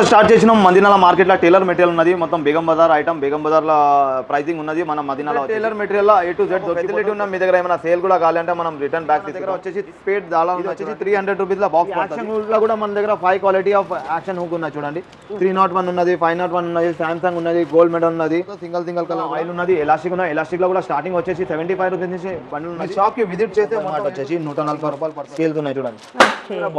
Start చేసినాం మదీనాల market లో టైలర్ మెటీరియల్ ఉన్నది మొత్తం బేగం బజార్ ఐటమ్ బేగం బజార్ లో ప్రైసింగ్ ఉన్నది మన మదీనాలో tailor material A to Z facility ఉన్న మీ దగ్గర ఏమైనా సేల్ కూడా కావాలంటే మనం రిటర్న్ బ్యాక్ దగ్గర వచ్చేసి స్పేడ్ దాలా వచ్చేసి 300 రూపీస్ లో బాక్స్ యాక్షన్ హుక్ లో కూడా మన దగ్గర 5 క్వాలిటీ ఆఫ్ యాక్షన్ హుక్ ఉన్నాయి చూడండి 301 ఉన్నది 501 ఉన్నది సామ్సంగ్ ఉన్నది గోల్డ్ మెడల్ ఉన్నది సింగల్ కలర్ ఆయిల్ ఉన్నది ఎలాస్టిక్ ఉన్నది ఎలాస్టిక్ లో కూడా స్టార్టింగ్ వచ్చేసి 75 రూపీస్ నుంచి బండిల్ ఉన్నది షాప్ కి విజిట్ చేస్తే మాట వచ్చేసి 140 రూపాయలు స్కేల్స్ ఉన్నాయి చూడండి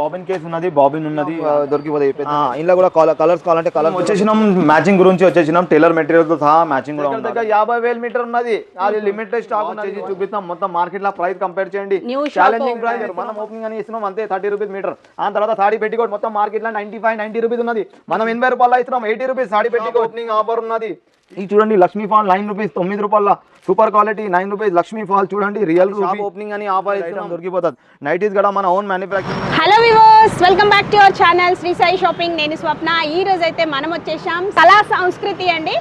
బాబిన్ కేస్ ఉన్నది బాబిన్ ఉన్నది దొరికిపోతాయి ఇంట్లో కూడా కలర్స్ కావాలంటే కలర్ వచ్చేసినాం మ్యాచింగ్ గురించి వచ్చేసినాం టైలర్ మెటీరియల్ తో సహా మ్యాచింగ్ కూడా దగ్గర 50,000 మీటర్ ఉన్నది అది లిమిటెడ్ స్టాక్ ఉన్నది చూపిస్తాం మొత్తం మార్కెట్ లో ప్రైస్ కంపేర్ చేయండి ఛాలెంజింగ్ ప్రైస్ మనం ఓపెనింగ్ అని ఇస్తున్నాం అంతే 30 రూపీస్ మీటర్ ఆ తర్వాత సాడీ పెట్టికోట్ మొత్తం మార్కెట్ లో 90 రూపీస్ ఉన్నది మనం 80 రూపాయలు ఇస్తున్నాం 80 rupees sari petticoat opening offer ఉన్నది ఇది చూడండి లక్ష్మీ ఫాల్ 9 రూపీస్ 9 రూపాయల super quality 9 rupees Lakshmi fall చూడండి రియల్ షాప్ ఓపెనింగ్ అని ఆఫర్ ఇస్తున్నాం దొరికిపోతుంది నైటీస్ కూడా మన own manufacturing. Hello viewers welcome back to our channel Shri Sai shopping. నేను స్వప్న. ఈ రోజు అయితే మనం వచ్చేసాం కళా సంస్కృతి అండి.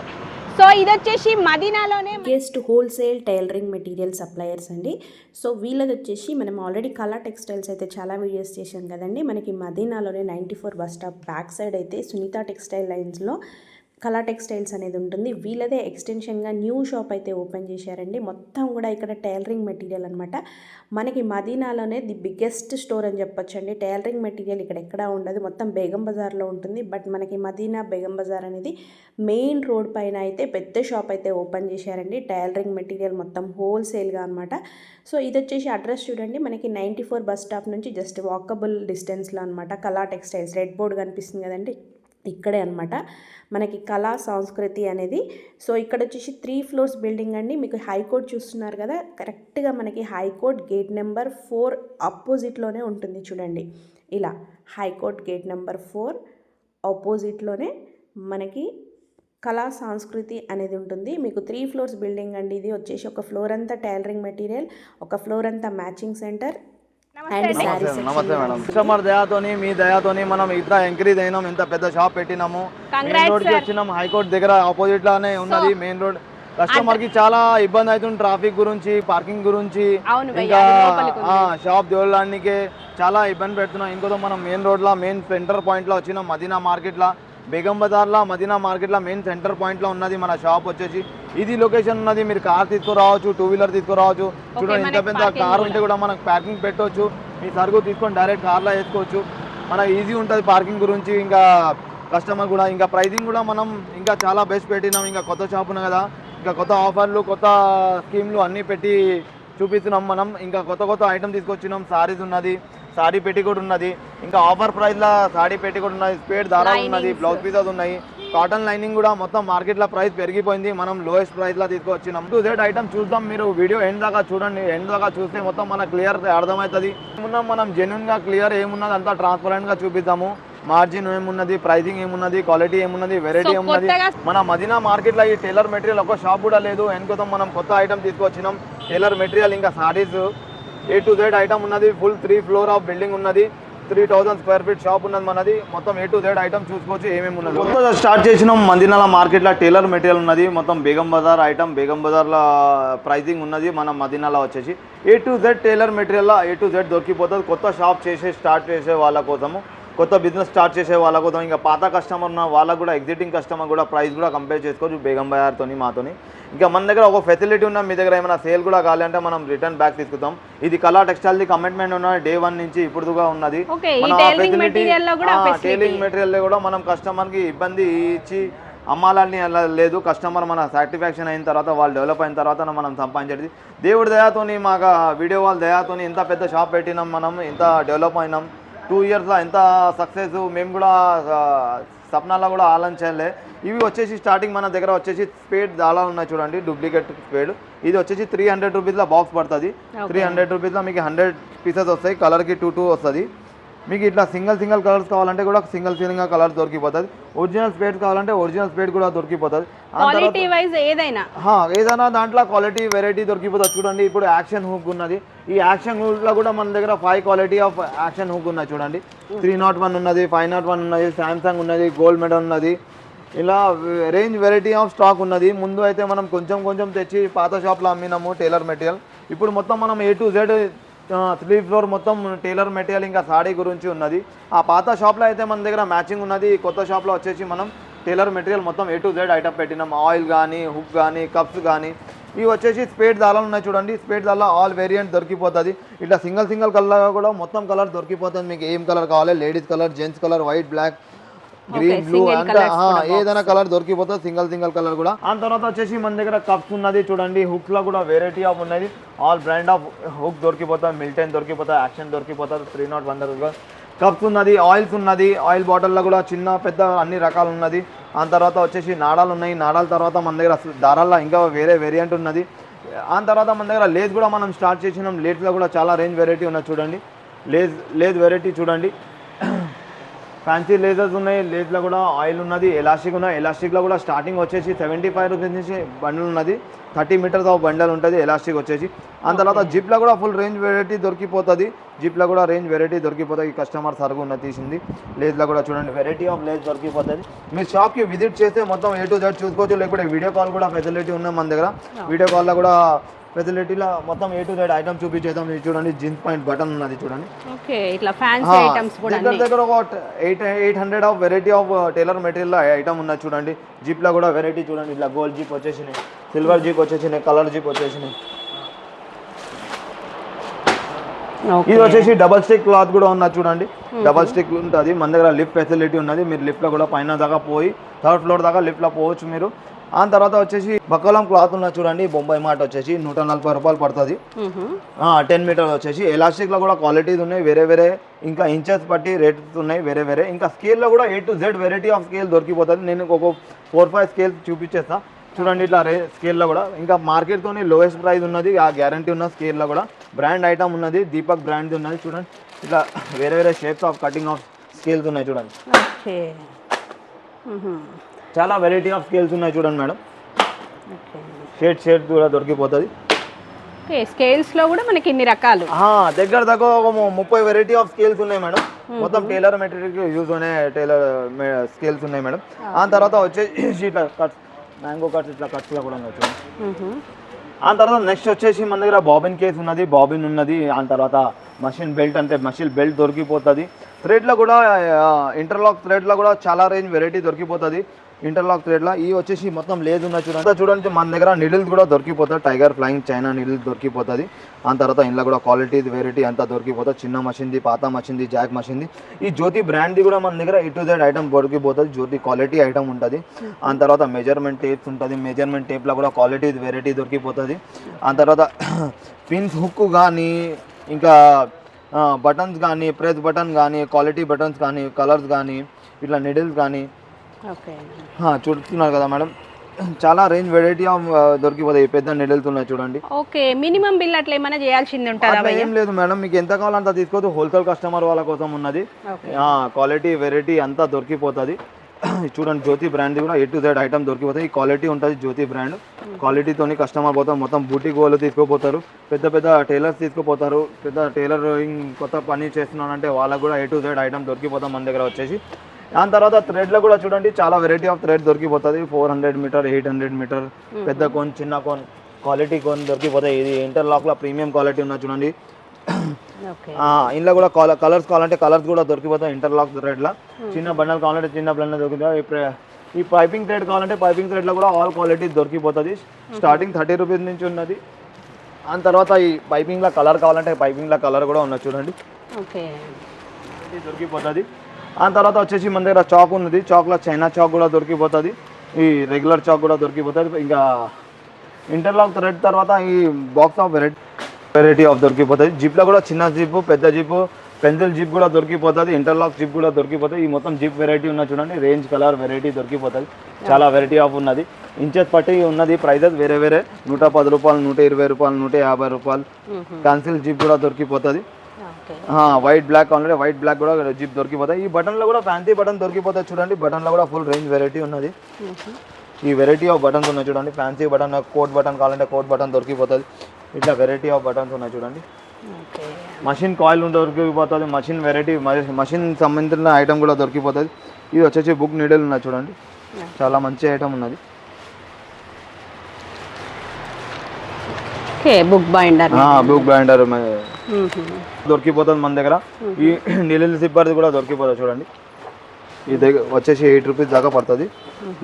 సో ఇది వచ్చేసి మదీనాలోనే biggest wholesale tailoring material suppliers అండి. సో వీళ్ళది వచ్చేసి మనం ఆల్రెడీ కళా టెక్స్టైల్స్ అయితే చాలా వీడియోస్ చేసాం కదండి. మనకి మదీనాలోనే 94 బస్ స్టాప్ బ్యాక్ సైడ్ అయితే సునీత టెక్స్టైల్ లైన్స్లో కళా టెక్స్టైల్స్ అనేది ఉంటుంది. వీళ్ళదే ఎక్స్టెన్షన్గా న్యూ షాప్ అయితే ఓపెన్ చేశారండి. మొత్తం కూడా ఇక్కడ టైలరింగ్ మెటీరియల్ అనమాట. మనకి మదీనాలోనే ది బిగ్గెస్ట్ స్టోర్ అని చెప్పొచ్చండి. టైలరింగ్ మెటీరియల్ ఇక్కడ ఎక్కడా ఉండదు, మొత్తం బేగం బజార్లో ఉంటుంది. బట్ మనకి మదీనా బేగం బజార్ అనేది మెయిన్ రోడ్ పైన అయితే పెద్ద షాప్ అయితే ఓపెన్ చేశారండి. టైలరింగ్ మెటీరియల్ మొత్తం హోల్సేల్గా అనమాట. సో ఇది వచ్చేసి అడ్రస్ చూడండి, మనకి 94 బస్ స్టాప్ నుంచి జస్ట్ వాకబుల్ డిస్టెన్స్లో అనమాట. కళా టెక్స్టైల్స్ రెడ్ బోర్డ్ కనిపిస్తుంది కదండి, ఇక్కడే అనమాట మనకి కళా సంస్కృతి అనేది. సో ఇక్కడ వచ్చేసి 3 ఫ్లోర్స్ బిల్డింగ్ అండి. మీకు హైకోర్ట్ చూస్తున్నారు కదా, కరెక్ట్గా మనకి హైకోర్ట్ గేట్ నెంబర్ 4 ఆపోజిట్లోనే ఉంటుంది చూడండి. ఇలా హైకోర్ట్ గేట్ నెంబర్ 4 ఆపోజిట్లోనే మనకి కళా సంస్కృతి అనేది ఉంటుంది. మీకు 3 ఫ్లోర్స్ బిల్డింగ్ అండి. ఇది వచ్చేసి ఒక ఫ్లోర్ అంతా టైలరింగ్ మెటీరియల్, ఒక ఫ్లోర్ అంతా మ్యాచింగ్ సెంటర్. నమస్తే మేడం. కస్టమర్ దయాతోని మీ దయాతోని మనం ఇంత ఎంకరేజ్ అయినాం, ఇంత పెద్ద షాప్ పెట్టినాము. మెయిన్ రోడ్ కి వచ్చినాం, హైకోర్టు దగ్గర ఆపోజిట్ లానే ఉన్నది మెయిన్ రోడ్. కస్టమర్ కి చాలా ఇబ్బంది అవుతుంది ట్రాఫిక్ గురించి, పార్కింగ్ గురించి, ఇంకా షాప్ చూడడానికి చాలా ఇబ్బంది పెడుతున్నాం. ఇంకోతో మనం మెయిన్ రోడ్ లా మెయిన్ సెంటర్ పాయింట్ లో వచ్చినాం. మదీనా మార్కెట్ లా బేగం బజార్ లా మదీనా మార్కెట్ లా మెయిన్ సెంటర్ పాయింట్ లో ఉన్నది మన షాప్ వచ్చేసి. ఇది లొకేషన్ ఉన్నది, మీరు కార్ తీసుకురావచ్చు, 2 వీలర్ తీసుకురావచ్చు. చూడండి ఇంత పెద్ద కార్ ఉంటే కూడా మనకు పార్కింగ్ పెట్టవచ్చు. మీ సరుకు తీసుకొని డైరెక్ట్ కార్లో వేసుకోవచ్చు. మనకు ఈజీ ఉంటుంది పార్కింగ్ గురించి. ఇంకా కస్టమర్ కూడా ఇంకా ప్రైజింగ్ కూడా మనం ఇంకా చాలా బెస్ట్ పెట్టినాం. ఇంకా కొత్త షాప్ ఉంది కదా, ఇంకా కొత్త ఆఫర్లు కొత్త స్కీమ్లు అన్నీ పెట్టి చూపిస్తున్నాం మనం. ఇంకా కొత్త ఐటమ్ తీసుకొచ్చినాం. సారీస్ ఉన్నది, సారీ పెట్టికోట్ ఉన్నది, ఇంకా ఆఫర్ ప్రైస్ లా సారీ పెట్టికోట్ ఉన్నది, స్పేడ్ దారా ఉన్నది, బ్లౌజ్ పీసెస్ ఉన్నాయి, కాటన్ లైనింగ్ కూడా. మొత్తం మార్కెట్ లో ప్రైస్ పెరిగిపోయింది, మనం లోయెస్ట్ ప్రైస్ లా తీసుకొచ్చినాం. A to Z ఐటమ్ చూద్దాం. మీరు వీడియో ఎండ్ దాకా చూడండి. ఎండ్ దాకా చూస్తే మొత్తం మనకు క్లియర్ అర్థమవుతుంది. ఏమున్నా మనం జెన్యున్ గా క్లియర్ ఏమున్నది అంతా ట్రాన్స్పరెంట్ గా చూపిద్దాము. మార్జిన్ ఏమున్నది, ప్రైసింగ్ ఏమున్నది, క్వాలిటీ ఏమున్నది, వెరైటీ ఏమున్నది. మన మదీనా మార్కెట్ లో ఈ టైలర్ మెటీరియల్ ఒక షాప్ కూడా లేదు. ఎందుకోసం మనం కొత్త ఐటమ్ తీసుకొచ్చినాం. టైలర్ మెటీరియల్ ఇంకా saris A to Z item ఉన్నది. ఫుల్ 3 ఫ్లోర్ ఆఫ్ బిల్డింగ్ ఉన్నది. 3000 స్క్వేర్ ఫీట్ షాప్ ఉన్నది మనది. మొత్తం A to Z ఐటమ్ చూసుకోవచ్చు ఏమేమి ఉన్నది. కొత్తగా స్టార్ట్ చేసినాం మదీనాల మార్కెట్ లో టైలర్ మెటీరియల్ ఉన్నది. మొత్తం బేగం బజార్ ఐటమ్ బేగం బజార్ లో ప్రైసింగ్ ఉన్నది. మన మదీనాలో వచ్చేసి A to Z tailor material A to Z దొరికిపోతుంది. కొత్త షాప్ స్టార్ట్ చేసే వాళ్ళ కోసము, కొత్త బిజినెస్ స్టార్ట్ చేసే వాళ్ళ కోసం, ఇంకా పాత కస్టమర్ ఉన్న వాళ్ళకు కూడా ఎగ్జిటింగ్ కస్టమర్ కూడా ప్రైస్ కూడా కంపేర్ చేసుకోవచ్చు బేగం బజార్తోని మాతోని. ఇంకా మన దగ్గర ఒక ఫెసిలిటీ ఉన్న మీ దగ్గర ఏమైనా సేల్ కూడా కావాలంటే మనం రిటర్న్ బ్యాక్ తీసుకుంటాం. ఇది కళా టెక్స్టైల్ ది కమిట్మెంట్ ఉన్న డే 1 నుంచి ఇప్పుడుగా ఉన్నది. మన ఫెసిలిటీ టైలింగ్ మెటీరియల్ కూడా మనం కస్టమర్ కి ఇబ్బంది ఇచ్చి అమ్మాలని అలా లేదు. కస్టమర్ మన సాటిస్ఫాక్షన్ అయిన తర్వాత, వాళ్ళు డెవలప్ అయిన తర్వాత మనం సంపాదించేది. దేవుడి దయాతోని మాకు వీడియో వాళ్ళ దయాతోని ఇంత పెద్ద షాప్ పెట్టినాం, మనం ఇంత డెవలప్ అయినాం. 2 ఇయర్స్లో ఎంత సక్సెస్ మేము కూడా సప్నాలో కూడా ఆలోచించలే. ఇవి వచ్చేసి స్టార్టింగ్ మన దగ్గర వచ్చేసి స్పేడ్ చాలా ఉన్నాయి చూడండి, డూప్లికేట్ స్పేడ్. ఇది వచ్చేసి 300 రూపీస్లో బాక్స్ పడుతుంది. 300 రూపీస్లో మీకు 100 పీసెస్ వస్తాయి. కలర్కి 2 వస్తుంది. మీకు ఇట్లా సింగిల్ కలర్స్ కావాలంటే కూడా సింగిల్ కలర్ దొరికిపోతుంది. ఒరిజినల్ స్పేడ్ కావాలంటే ఒరిజినల్ స్పేడ్ కూడా దొరికిపోతుంది. ఏదైనా దాంట్లో క్వాలిటీ వెరైటీ దొరికిపోతుంది. చూడండి ఇప్పుడు యాక్షన్ హుక్ ఉన్నది. ఈ యాక్షన్ హుక్లో కూడా మన దగ్గర 5 క్వాలిటీ ఆఫ్ యాక్షన్ హుక్ ఉన్నాయి చూడండి. 301 ఉన్నది, 501 ఉన్నది, సామ్సంగ్ ఉన్నది, గోల్డ్ మెడల్ ఉన్నది. ఇలా రేంజ్ వెరైటీ ఆఫ్ స్టాక్ ఉన్నది. ముందు అయితే మనం కొంచెం తెచ్చి పాత షాప్లో అమ్మినాము టైలర్ మెటీరియల్. ఇప్పుడు మొత్తం మనం A to Z 3 ఫ్లోర్ మొత్తం టైలర్ మెటీరియల్ ఇంకా సాడీ గురించి ఉన్నది. ఆ పాత షాప్లో అయితే మన దగ్గర మ్యాచింగ్ ఉన్నది. కొత్త షాప్లో వచ్చేసి మనం టైలర్ మెటీరియల్ మొత్తం A to Z ఐటమ్ పెట్టినాం. ఆయిల్ కానీ, హుక్ కానీ, కప్స్ కానీ. ఇవి వచ్చేసి స్పేడ్ దారాలు ఉన్నాయి చూడండి. స్పేడ్ దారాలో ఆల్ వేరియంట్ దొరికిపోతుంది. ఇట్లా సింగిల్ కలర్ కూడా మొత్తం కలర్ దొరికిపోతుంది. మీకు ఏం కలర్ కావాలి, ladies colour, gents colour, white, black, green, blue అంటే ఏదైనా కలర్ దొరికిపోతుంది. సింగిల్ కలర్ కూడా. ఆ తర్వాత వచ్చేసి మన దగ్గర కప్స్ ఉన్నది చూడండి. హుక్స్ లో కూడా వెరైటీ ఆఫ్ ఉన్నది. ఆల్ బ్రాండ్ ఆఫ్ హుక్ దొరికిపోతుంది. మిల్టన్ దొరికిపోతుంది, యాక్షన్ దొరికిపోతుంది. 301 కప్స్ ఉన్నది. ఆయిల్స్ ఉన్నది. ఆయిల్ బాటిల్లో కూడా చిన్న పెద్ద అన్ని రకాలు ఉన్నది. ఆ తర్వాత వచ్చేసి నాడాలు ఉన్నాయి. నాడాల తర్వాత మన దగ్గర దారాల్లో ఇంకా వేరే వేరియంట్ ఉన్నది. ఆ తర్వాత మన దగ్గర లేజ్ కూడా మనం స్టార్ట్ చేసినాం. లేజ్లో కూడా చాలా రేంజ్ వెరైటీ ఉన్నది చూడండి. లేజ్ వెరైటీ చూడండి. ఫ్యాన్సీ లేజర్స్ ఉన్నాయి. లేజ్లో కూడా ఆయిల్ ఉన్నది. ఎలాస్టిక్ ఉన్నాయి. ఎలాస్టిక్లో కూడా స్టార్టింగ్ వచ్చేసి 75 రూపీస్ నుంచి బండిల్ ఉన్నది. 30 మీటర్స్ ఆఫ్ బండల్ ఉంటుంది ఎలాస్టిక్ వచ్చేసి. ఆ తర్వాత జిప్లో కూడా ఫుల్ రేంజ్ వెరైటీ దొరికిపోతుంది. జిప్లో కూడా రేంజ్ వెరైటీ దొరికిపోతుంది. కస్టమర్ సరుకు ఉన్న తీసింది. లేజ్లో కూడా చూడండి వెరైటీ ఆఫ్ లేజ్ దొరికిపోతుంది. మీరు షాప్కి విజిట్ చేస్తే మొత్తం A to Z చూసుకోవచ్చు. లేకపోతే వీడియో కాల్ కూడా ఫెసిలిటీ ఉంది మన దగ్గర. వీడియో కాల్లో కూడా ఫెసిలిటీలో మొత్తం A to Z ఐటమ్ చూపించేద్దాం. చూడండి జీన్స్ పాయింట్ బటన్ ఉన్నది చూడండి. ఓకే, ఇట్లా ఫ్యాన్సీ ఐటమ్స్ కూడా దగ్గర ఒక 800 of variety of tailor material item ఉన్నది చూడండి. జీప్ లో కూడా వెరైటీ చూడండి. ఇట్లా గోల్డ్ జీప్ వచ్చేసినాయి, సిల్వర్ జీప్ వచ్చేసినాయి, కలర్ జీప్ వచ్చేసినాయి. ఇది వచ్చేసి డబల్ స్టిక్ క్లాత్ కూడా ఉన్నది చూడండి. డబల్ స్టిక్ ఉంటుంది. మన దగ్గర లిఫ్ట్ ఫెసిలిటీ ఉన్నది. మీరు లిఫ్ట్ లో కూడా పైన దాకా పోయి 3rd ఫ్లోర్ దాకా లిఫ్ట్ లో పోవచ్చు మీరు. ఆ తర్వాత వచ్చేసి బక్కలం క్లాత్ ఉన్నది చూడండి. బొంబాయి మాట వచ్చేసి 140 రూపాయలు పడుతుంది. 10 మీటర్స్ వచ్చేసి. ఎలాస్టిక్ లో కూడా క్వాలిటీస్ ఉన్నాయి వేరే. ఇంకా ఇంచెస్ బట్టి రేట్స్ ఉన్నాయి వేరే. ఇంకా స్కేల్లో కూడా A to Z variety of scale దొరికిపోతుంది. నేను ఒక 4-5 స్కేల్ చూపించేస్తా చూడండి. ఇట్లా స్కేల్లో కూడా ఇంకా మార్కెట్తోని లోయెస్ట్ ప్రైస్ ఉన్నది. ఆ గ్యారంటీ ఉన్న స్కేల్లో కూడా బ్రాండ్ ఐటమ్ ఉన్నది. దీపక్ బ్రాండ్ ఉన్నది చూడండి. ఇట్లా వేరే shapes of cutting of scales ఉన్నాయి చూడండి. చాలా వెరైటీ ఆఫ్ స్కేల్స్ ఉన్నాయి చూడండి మేడం. షేడ్ కూడా దొరికిపోతుంది. స్కేల్స్ లో కూడా మనకి ఇన్ని రకాలు దగ్గర ఒక 30 వెరైటీ ఆఫ్ స్కేల్స్ ఉన్నాయి మేడం. మొత్తం టైలర్ మెటీరియల్ యూజ్ అనే టైలర్ స్కేల్స్ ఉన్నాయి మేడం. ఆ తర్వాత వచ్చేసి ఇట్లా కట్స్, మ్యాంగో కట్స్, ఇట్లా కట్స్ కూడా ఉన్నాయి చూడండి. ఆ తర్వాత నెక్స్ట్ వచ్చేసి మన దగ్గర బాబిన్ కేస్ ఉన్నది, బాబిన్ ఉన్నది. ఆ తర్వాత మషిన్ బెల్ట్ అంటే మషిన్ బెల్ట్ దొరికిపోతుంది. థ్రెడ్లో కూడా ఇంటర్లాక్ థ్రెడ్లో కూడా చాలా రేంజ్ వెరైటీ దొరికిపోతుంది. ఇంటర్లాక్ థ్రెడ్లో ఈ వచ్చేసి మొత్తం లేదు ఉన్నది చూడండి. మన దగ్గర నిడిల్స్ కూడా దొరికిపోతుంది. టైగర్ ఫ్లయింగ్ చైనా నిడిల్స్ దొరికిపోతుంది. ఆ తర్వాత ఇంట్లో కూడా క్వాలిటీ వెరైటీ అంతా దొరికిపోతుంది. చిన్న మషిన్ది, పాత మషిన్ది, జాక్ మషిన్ది. ఈ జ్యోతి బ్రాండ్ది కూడా మన దగ్గర A to Z ఐటమ్ దొరికిపోతుంది. జ్యోతి క్వాలిటీ ఐటమ్ ఉంటుంది. ఆ తర్వాత మెజర్మెంట్ టేప్స్ ఉంటుంది. మెజర్మెంట్ టేప్లో కూడా క్వాలిటీ వెరైటీ దొరికిపోతుంది. ఆ తర్వాత పిన్స్ హుక్ కానీ, ఇంకా బటన్స్ కానీ, ప్రెస్ బటన్ కానీ, క్వాలిటీ బటన్స్ కానీ, కలర్స్ కానీ, ఇట్లా నిడిల్స్ కానీ చూస్తున్నారు కదా మేడం. చాలా రేంజ్ వెరైటీ ఆఫ్ దొరికిపోతాయి. పెద్ద నిడిల్స్ ఉన్నాయి చూడండి. ఓకే, మినిమం బిల్ అట్లా ఏమైనా చేయాల్సింది ఉంటుందా? ఏం లేదు మేడం, మీకు ఎంత కావాలంత తీసుకోవచ్చు. హోల్సేల్ కస్టమర్ వాళ్ళ కోసం ఉన్నది. క్వాలిటీ వెరైటీ అంతా దొరికిపోతుంది. చూడండి జ్యోతి బ్రాండ్ కూడా A to Z ఐటమ్ దొరికిపోతాయి. ఈ క్వాలిటీ ఉంటుంది జ్యోతి బ్రాండ్. క్వాలిటీతోని కస్టమర్ పోతారు. మొత్తం బూటిక్ వాళ్ళు తీసుకోపోతారు. పెద్ద టైలర్స్ తీసుకుపోతారు. పెద్ద టైలరింగ్ కొత్త పని చేస్తున్నానంటే వాళ్ళకు కూడా A to Z ఐటమ్ దొరికిపోతాం మన దగ్గర వచ్చేసి. దాని తర్వాత థ్రెడ్లో కూడా చూడండి చాలా వెరైటీ ఆఫ్ థ్రెడ్ దొరికిపోతుంది. 400 మీటర్, 800 మీటర్, పెద్ద కోన్, చిన్న కోన్, క్వాలిటీ కోన్ దొరికిపోతాయి. ఇది ఇంటర్లాక్లో ప్రీమియం క్వాలిటీ ఉన్నది చూడండి. ఇంట్లో కూడా కలర్స్ కావాలంటే కలర్స్ కూడా దొరికిపోతాయి. ఇంటర్లాక్ థ్రెడ్లో చిన్న బండల్ కావాలంటే చిన్న బండల్ దొరుకుతాయి. ఈ పైపింగ్ థ్రెడ్ కావాలంటే పైపింగ్ థ్రెడ్లో కూడా ఆల్ క్వాలిటీ దొరికిపోతుంది. స్టార్టింగ్ 30 రూపీస్ నుంచి ఉన్నది. ఆ తర్వాత ఈ పైపింగ్లో కలర్ కావాలంటే పైపింగ్లో కలర్ కూడా ఉన్నది చూడండి. దొరికిపోతుంది. ఆ తర్వాత వచ్చేసి మన దగ్గర చాక్ ఉన్నది. చాక్లో చైనా చాక్ కూడా దొరికిపోతుంది. ఈ రెగ్యులర్ చాక్ కూడా దొరికిపోతుంది. ఇంకా ఇంటర్లాక్ థ్రెడ్ తర్వాత ఈ బాక్స్ ఆఫ్ వెరైటీ ఆఫ్ దొరికిపోతుంది. జిప్లో కూడా చిన్న జిప్, పెద్ద జిప్, పెన్సిల్ జిప్ కూడా దొరికిపోతుంది. ఇంటర్లాక్ జిప్ కూడా దొరికిపోతుంది. ఈ మొత్తం జిప్ వెరైటీ ఉన్నది చూడండి. రేంజ్ కలర్ వెరైటీ దొరికిపోతుంది. చాలా వెరైటీ ఆఫ్ ఉన్నది. ఇంచెస్ పట్టి ఉన్నది. ప్రైజెస్ వేరే 110 రూపాయలు, 120 రూపాయలు, 150 రూపాయలు. పెన్సిల్ జిప్ కూడా దొరికిపోతుంది. వైట్ బ్లాక్ కావాలంటే వైట్ బ్లాక్ కూడా జిప్ దొరికిపోతాయి. ఈ బటన్లో కూడా ఫ్యాన్సీ బటన్ దొరికిపోతాయి చూడండి. బటన్లో కూడా ఫుల్ రేంజ్ వెరైటీ ఉన్నది. ఈ వెరైటీ ఆఫ్ బటన్స్ ఉన్నాయి చూడండి. ఫ్యాన్సీ బటన్, కోట్ బటన్ కావాలంటే కోట్ బటన్ దొరికిపోతుంది. ఇట్లా వెరైటీ ఆఫ్ బటన్స్ ఉన్నాయి చూడండి. మషిన్ కాయిల్ దొరికిపోతుంది. మషిన్ వెరైటీ, మషిన్ సంబంధించిన ఐటమ్ కూడా దొరికిపోతుంది. ఇది వచ్చేసి బుక్ నీడిల్ ఉన్నాయి చూడండి. చాలా మంచి ఐటమ్ ఉన్నది. బుక్ బైండర్ దొరికిపోతుంది మన దగ్గర. ఈ నీళ్ళ సిప్పర్ది కూడా దొరికిపోతుంది చూడండి. ఈ దగ్గర వచ్చేసి 8 రూపీస్ దాకా పడుతుంది.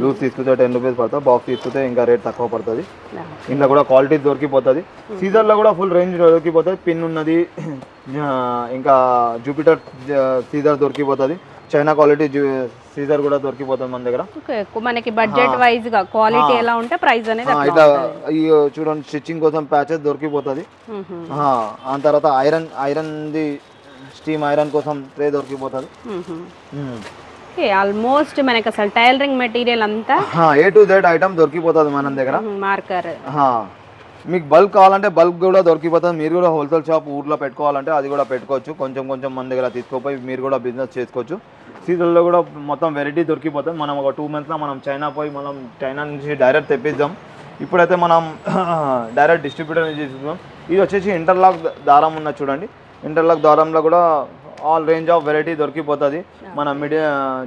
లూజ్ తీసుకుంటే 10 రూపీస్ పడుతుంది, బాక్స్ తీసుకుంటే ఇంకా రేట్ తక్కువ పడుతుంది. ఇంట్లో కూడా క్వాలిటీ దొరికిపోతుంది. సీజర్లో కూడా ఫుల్ రేంజ్ దొరికిపోతుంది. పిన్ ఉన్నది, ఇంకా జూపిటర్ సీజర్ దొరికిపోతుంది. చైనా క్వాలిటీ సీజర్ కూడా దొరికిపోతుంది మన దగ్గర. మనకి బడ్జెట్ వైజ్ గా క్వాలిటీ ఎలా ఉంటే ప్రైస్ అనేది ఇట్లా ఈ చూడండి స్టిచ్చింగ్ కోసం ప్యాచెస్ దొరికిపోతుంది. ఆ తర్వాత ఐరన్ది స్టీమ్ ఐరన్ కోసం ట్రే దొరికిపోతుంది. ఆల్మోస్ట్ మనకి అసలు టైలరింగ్ మెటీరియల్ అంతా A to Z ఐటమ్ దొరికిపోతుంది మన దగ్గర. మార్కర్ మీకు బల్క్ కావాలంటే బల్క్ కూడా దొరికిపోతుంది. మీరు కూడా హోల్సేల్ షాప్ ఊర్లో పెట్టుకోవాలంటే అది కూడా పెట్టుకోవచ్చు. కొంచెం కొంచెం మన దగ్గర తీసుకోపోయి మీరు కూడా బిజినెస్ చేసుకోవచ్చు. సీజన్లో కూడా మొత్తం వెరైటీ దొరికిపోతుంది. మనం ఒక 2 monthsలో మనం చైనా పోయి మనం చైనా నుంచి డైరెక్ట్ తెప్పిద్దాం. ఇప్పుడైతే మనం డైరెక్ట్ డిస్ట్రిబ్యూటర్ నుంచి తీసుకుందాం. ఇది వచ్చేసి ఇంటర్లాక్ దారం ఉన్నది చూడండి. ఇంటర్లాక్ దారంలో కూడా ఆల్ రేంజ్ ఆఫ్ వెరైటీ దొరికిపోతుంది. మన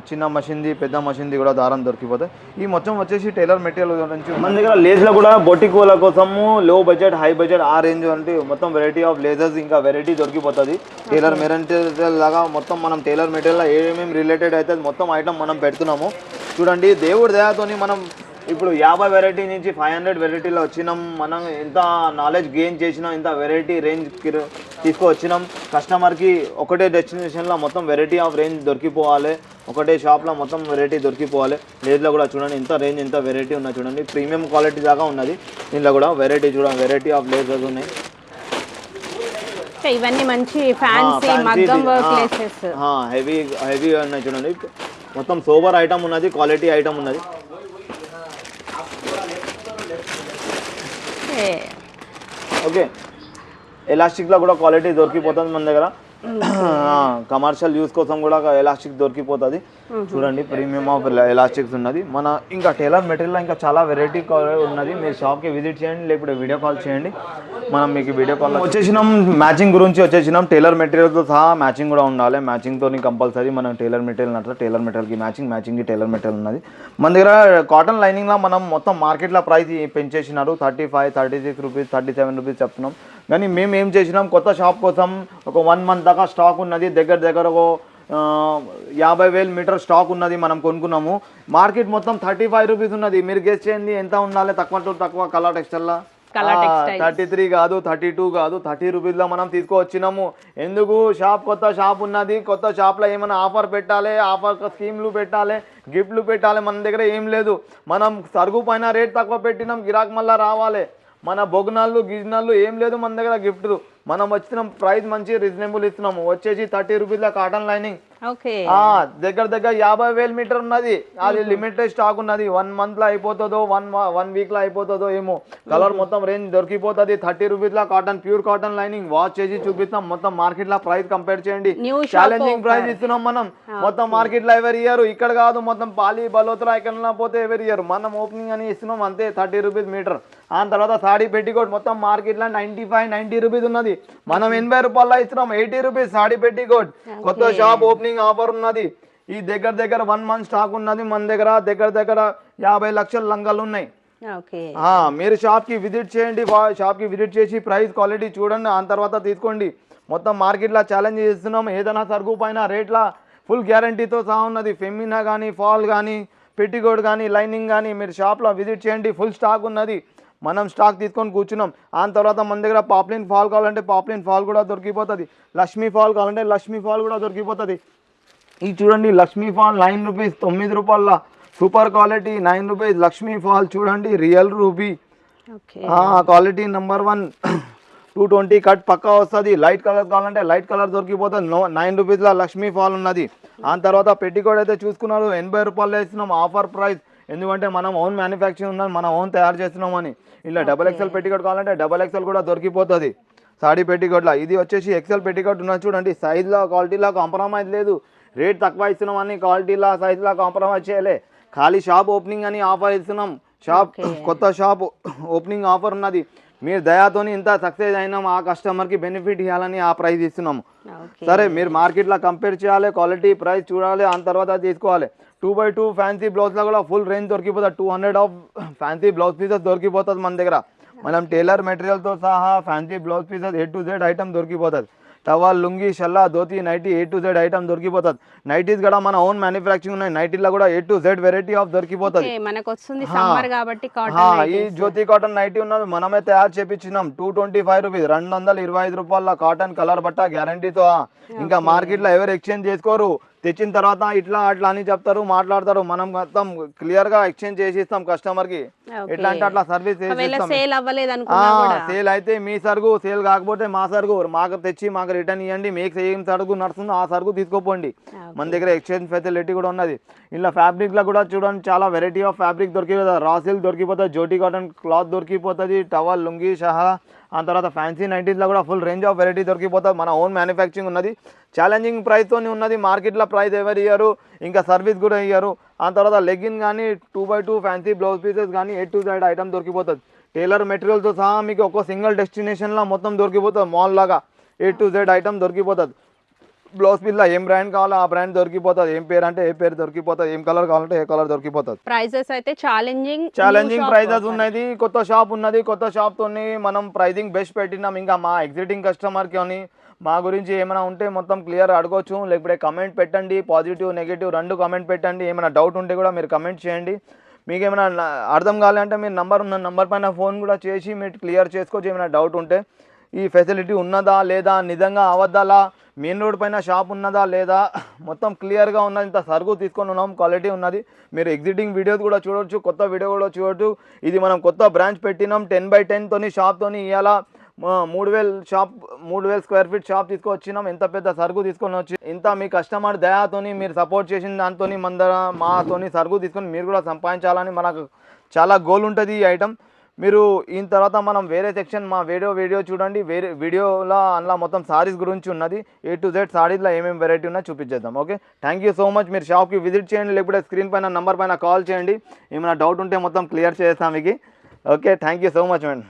చిన్న మషిన్ది పెద్ద మషిన్ది కూడా దారం దొరికిపోతుంది. ఈ మొత్తం వచ్చేసి టైలర్ మెటీరియల్ గురించి మన దగ్గర లేజ్లో కూడా బొటికోల కోసము లో బడ్జెట్ హై బడ్జెట్ ఆ రేంజ్ అంటే మొత్తం వెరైటీ ఆఫ్ లేజర్స్ ఇంకా వెరైటీ దొరికిపోతుంది. టైలర్ మెటీరియల్ లాగా మొత్తం మనం టైలర్ మెటీరియల్ ఏమేమి రిలేటెడ్ అయితే మొత్తం ఐటమ్ మనం పెడుతున్నాము చూడండి. దేవుడి దయతోని మనం ఇప్పుడు 50 వెరైటీ నుంచి 500 వెరైటీలో వచ్చినాం. మనం ఎంత నాలెడ్జ్ గెయిన్ చేసినాం, ఇంత వెరైటీ రేంజ్ తీసుకువచ్చినాం. కస్టమర్కి ఒకటే డెస్టినేషన్లో మొత్తం వెరైటీ ఆఫ్ రేంజ్ దొరికిపోవాలి. ఒకటే షాప్లో మొత్తం వెరైటీ దొరికిపోవాలి. లేదులో కూడా చూడండి ఇంత రేంజ్ ఇంత వెరైటీ ఉన్నాయి చూడండి. ప్రీమియం క్వాలిటీ దాకా ఉన్నది. దీంట్లో కూడా వెరైటీ చూడండి, వెరైటీ ఆఫ్ లేజర్స్ ఉన్నాయి. ఇవన్నీ మంచి ఫ్యాన్సీ మగ్గం వర్క్ లేసెస్ హెవీ ఉన్నాయి చూడండి. మొత్తం సోబర్ ఐటమ్ ఉన్నది, క్వాలిటీ ఐటమ్ ఉన్నది. ఓకే, ఎలాస్టిక్లో కూడా క్వాలిటీ దొరికిపోతుంది మన దగ్గర. కమర్షియల్ యూస్ కోసం కూడా ఎలాస్టిక్ దొరికిపోతుంది చూడండి. ప్రీమియం ఆఫ్ ఎలాస్టిక్స్ ఉన్నది. మన ఇంకా టైలర్ మెటీరియల్ ఇంకా చాలా వెరైటీ ఉన్నది. మీరు షాప్కి విజిట్ చేయండి, లేకపోతే వీడియో కాల్ చేయండి. మనం మీకు వీడియో కాల్ వచ్చేసినాం. మ్యాచింగ్ గురించి వచ్చేసినాం. టైలర్ మెటీరియల్తో సహా మ్యాచింగ్ కూడా ఉండాలి. మ్యాచింగ్తో కంపల్సరీ మనం టైలర్ మెటీరియల్ అట్లా టైలర్ మెటీరియల్కి మ్యాచింగ్కి టైలర్ మెటీరియల్ ఉన్నది. మన దగ్గర కాటన్ లైనింగ్లో మనం మొత్తం మార్కెట్లో ప్రైస్ పెంచేసినారు. 35, 36 రూపీస్, 37 రూపీస్ చెప్తున్నాం. కానీ మేము ఏం చేసినాం, కొత్త షాప్ కోసం ఒక 1 month దాకా స్టాక్ ఉన్నది. దగ్గర ఒక 50,000 మీటర్ స్టాక్ ఉన్నది. మనం కొనుక్కున్నాము. మార్కెట్ మొత్తం 35 రూపీస్ ఉన్నది. మీరు గెస్ చేయండి ఎంత ఉండాలి తక్కువ కలర్ టెక్స్టైల్లో. 33 కాదు, 32 కాదు, 30 రూపీస్లో మనం తీసుకువచ్చినాము. ఎందుకు? కొత్త షాప్ ఉన్నది. కొత్త షాప్లో ఏమైనా ఆఫర్ పెట్టాలి, ఆఫర్ స్కీమ్లు పెట్టాలి, గిఫ్ట్లు పెట్టాలి. మన దగ్గర ఏం లేదు. మనం సరుకు పైన రేట్ తక్కువ పెట్టినాం, గిరాక్ మళ్ళీ రావాలి. మన బొగ్నాళ్ళు గిజ్నాళ్ళు ఏం లేదు మన దగ్గర. గిఫ్ట్ మనం వచ్చిన ప్రైస్ మంచి రీజనబుల్ ఇస్తున్నాము. వచ్చేసి 30 రూపీస్లో కాటన్ లైనింగ్. దగ్గర 50,000 మీటర్ ఉన్నది. అది లిమిటెడ్ స్టాక్ ఉన్నది. 1 monthలో అయిపోతుందో 1 వీక్లో అయిపోతుందో ఏమో. కలర్ మొత్తం రేంజ్ దొరికిపోతుంది. 30 రూపీస్లో cotton, pure cotton lining wash చేసి చూపిస్తాం. మొత్తం మార్కెట్లో ప్రైస్ కంపేర్ చేయండి. ఛాలెంజింగ్ ప్రైస్ ఇస్తున్నాం మనం. మొత్తం మార్కెట్లో ఎవరి ఇయర్ ఇక్కడ కాదు, మొత్తం పాలి బలోత్రా ఎక్కడ పోతే ఎవరి ఇయర్ మనం ఓపెనింగ్ అని ఇస్తున్నాం అంతే. 30 రూపీస్ మీటర్. ఆ తర్వాత సాడీ పెట్టికోట్ మొత్తం మార్కెట్లో 95, 90 రూపీస్ ఉన్నది. మనం 80 రూపాయల్లో ఇస్తున్నాం. 80 రూపీస్ సాడీ పెట్టికోట్. కొత్త షాప్ ఓపెనింగ్ ఆఫర్ ఉన్నది. ఈ దగ్గర 1 month స్టాక్ ఉన్నది మన దగ్గర. దగ్గర 50 లక్షల లంగాలు ఉన్నాయి. మీరు షాప్కి విజిట్ చేయండి. షాప్కి విజిట్ చేసి ప్రైస్ క్వాలిటీ చూడండి. ఆ తర్వాత తీసుకోండి. మొత్తం మార్కెట్లో ఛాలెంజ్ చేస్తున్నాం. ఏదైనా సరుకు పైన రేట్ల ఫుల్ గ్యారంటీతో సహా ఉన్నది. ఫెమినా కానీ, ఫాల్ కానీ, పెట్టికోట్ కానీ, లైనింగ్ కానీ మీరు షాప్లో విజిట్ చేయండి. ఫుల్ స్టాక్ ఉన్నది. మనం స్టాక్ తీసుకొని కూర్చున్నాం. ఆ తర్వాత మన దగ్గర పాప్లిన్ ఫాల్ కావాలంటే పాప్లిన్ ఫాల్ కూడా దొరికిపోతుంది. లక్ష్మీ ఫాల్ కావాలంటే లక్ష్మీ ఫాల్ కూడా దొరికిపోతుంది. ఇది చూడండి లక్ష్మీ ఫాల్ 9 రూపీస్, 9 రూపాయల super quality 9 rupees Lakshmi fall చూడండి. Real ruby quality number 1. 220 cut పక్కా వస్తుంది. లైట్ కలర్ కావాలంటే లైట్ కలర్ దొరికిపోతుంది. 9 రూపీస్లో లక్ష్మీ ఫాల్ ఉన్నది. ఆ తర్వాత పెట్టికోట్ అయితే చూసుకున్నారు 80 రూపాయలు వేస్తున్నాం ఆఫర్ ప్రైస్. ఎందుకంటే మనం ఓన్ మ్యానుఫ్యాక్చరింగ్ ఉన్నాం, మనం ఓన్ తయారు చేస్తున్నామని. ఇలా XXL పెట్టికోట్ కావాలంటే XXL కూడా దొరికిపోతుంది సాడీ పెట్టికోట్లా. ఇది వచ్చేసి XL పెట్టికోట్ ఉన్నది చూడండి. సైజ్లో క్వాలిటీలో కాంప్రమైజ్ లేదు. రేట్ తక్కువ ఇస్తున్నాం అని క్వాలిటీలో సైజ్లో కాంప్రమైజ్ చేయలే. ఖాళీ షాప్ ఓపెనింగ్ అని ఆఫర్ ఇస్తున్నాం. కొత్త షాప్ ఓపెనింగ్ ఆఫర్ ఉన్నది. మీరు దయాతోని ఇంత సక్సెస్ అయినాం. ఆ కస్టమర్కి బెనిఫిట్ ఇవ్వాలని ఆ ప్రైస్ ఇస్తున్నాము. సరే, మీరు మార్కెట్లో కంపేర్ చేయాలి, క్వాలిటీ ప్రైస్ చూడాలి, ఆ తర్వాత తీసుకోవాలి. 2x2 ఫ్యాన్సీ బ్లౌజ్లో కూడా ఫుల్ రేంజ్ దొరికిపోతుంది. 200 ఆఫ్ ఫ్యాన్సీ బ్లౌజ్ పీసెస్ దొరికిపోతుంది మన దగ్గర. మనం టైలర్ మెటీరియల్తో సహా fancy blouse pieces A to Z item దొరికిపోతుంది. టవల్, లుంగి, షల్లా, dhoti, nighty A to Z item దొరికిపోతుంది. నైటీస్ కూడా మన ఓన్ మ్యానుఫ్యాక్చరింగ్ ఉన్నాయి. నైటీలో కూడా A to Z variety of దొరికిపోతుంది. మనకు వస్తుంది సమ్మర్ కాబట్టి కాటన్. ఈ జ్యోతి కాటన్ నైటీ ఉన్నది మనమే తయారు చేపించినాం. 225 రూపీస్, 225 రూపాయల కాటన్ కలర్ బట్ట గ్యారంటీతో. ఇంకా మార్కెట్లో ఎవరు ఎక్స్చేంజ్ చేసుకోరు. తెచ్చిన తర్వాత ఇట్లా అట్లా అని చెప్తారు, మాట్లాడతారు. మనం మొత్తం క్లియర్ గా ఎక్స్చేంజ్ చేసి ఇస్తాం కస్టమర్ కి. ఎట్లా అంటే అట్లా సర్వీస్ సేల్ అయితే మీ సరుకు, సేల్ కాకపోతే మా సరుకు మాకు తెచ్చి మాకు రిటర్న్ ఇవ్వండి. మీకు ఏం సరుకు నడుస్తుందో ఆ సరుకు తీసుకోపోండి. మన దగ్గర ఎక్స్చేంజ్ ఫెసిలిటీ కూడా ఉన్నది. ఇలా ఫ్యాబ్రిక్ లో కూడా చూడండి చాలా వెరైటీ ఆఫ్ ఫ్యాబ్రిక్ దొరికిపోతుంది. రా సిల్క్ దొరికిపోతుంది, జ్యోతి కాటన్ క్లాత్ దొరికిపోతుంది, టవల్, లుంగి, షహా, ఆ తర్వాత ఫ్యాన్సీ నైటీస్లో కూడా ఫుల్ రేంజ్ ఆఫ్ వెరైటీ దొరికిపోతుంది. మన ఓన్ మ్యానుఫ్యాక్చరింగ్ ఉన్నది. ఛాలెంజింగ్ ప్రైస్తో ఉన్నది. మార్కెట్లో ప్రైస్ ఎవరు ఇయ్యారు, ఇంకా సర్వీస్ కూడా ఇయ్యారు. ఆ తర్వాత లెగ్గిన్ కానీ 2x2 ఫ్యాన్సీ బ్లౌజ్ పీసెస్ కానీ A to Z ఐటమ్ దొరికిపోతుంది. టైలర్ మెటీరియల్తో సహా మీకు ఒక సింగిల్ డెస్టినేషన్లో మొత్తం దొరికిపోతుంది. మాల్ లాగా A to Z ఐటమ్ దొరికిపోతుంది. బ్లౌజ్ పీస్లో ఏం బ్రాండ్ కావాలో ఆ బ్రాండ్ దొరికిపోతుంది. ఏం పేరు అంటే ఏ పేరు దొరికిపోతుంది. ఏం కలర్ కావాలంటే ఏ కలర్ దొరికిపోతుంది. ప్రైజెస్ అయితే ఛాలెంజింగ్ ప్రైజెస్ ఉన్నది. కొత్త షాప్ ఉన్నది. కొత్త షాప్ తోని మనం ప్రైజింగ్ బెస్ట్ పెట్టినాం. ఇంకా మా ఎగ్జిటింగ్ కస్టమర్ కి మా గురించి ఏమైనా ఉంటే మొత్తం క్లియర్ అడగొచ్చు. లేకపోతే కమెంట్ పెట్టండి, పాజిటివ్ నెగిటివ్ రెండు కమెంట్ పెట్టండి. ఏమైనా డౌట్ ఉంటే కూడా మీరు కమెంట్ చేయండి. మీకు ఏమైనా అర్థం కావాలంటే మీరు నంబర్ ఉన్న నంబర్ పైన ఫోన్ కూడా చేసి మీరు క్లియర్ చేసుకోవచ్చు ఏమైనా డౌట్ ఉంటే. ఈ ఫెసిలిటీ ఉన్నదా లేదా, నిజంగా అవద్దాలా, మెయిన్ రోడ్ పైన షాప్ ఉన్నదా లేదా, మొత్తం క్లియర్గా ఉన్నది. ఇంత సరుకు తీసుకొని ఉన్నాం, క్వాలిటీ ఉన్నది. మీరు ఎగ్జిటింగ్ వీడియోస్ కూడా చూడవచ్చు, కొత్త వీడియో కూడా చూడవచ్చు. ఇది మనం కొత్త బ్రాంచ్ పెట్టినాం. 10x10 తోని షాప్ తోని ఇవాళ 3000 స్క్వేర్ ఫీట్ షాప్ తీసుకొచ్చినాం. ఎంత పెద్ద సరుకు తీసుకొని వచ్చి ఇంత మీ కస్టమర్ దయాతోని మీరు సపోర్ట్ చేసిన దాంతో మాతోని సరుకు తీసుకొని మీరు కూడా సంపాదించాలని మనకు చాలా గోల్ ఉంటుంది ఈ ఐటమ్. మీరు ఈ తర్వాత మనం వేరే సెక్షన్ మా వీడియో చూడండి. వేరే వీడియోలో అందులో మొత్తం సారీస్ గురించి ఉన్నది. A to Z సారీస్లో ఏమేమి వెరైటీ ఉన్నాయో చూపించేద్దాం. Okay, thank you so much. మీరు షాప్కి విజిట్ చేయండి, లేకపోతే స్క్రీన్ పైన నంబర్ పైన కాల్ చేయండి. ఏమైనా డౌట్ ఉంటే మొత్తం క్లియర్ చేస్తాం మీకు. Okay, thank you so much madam.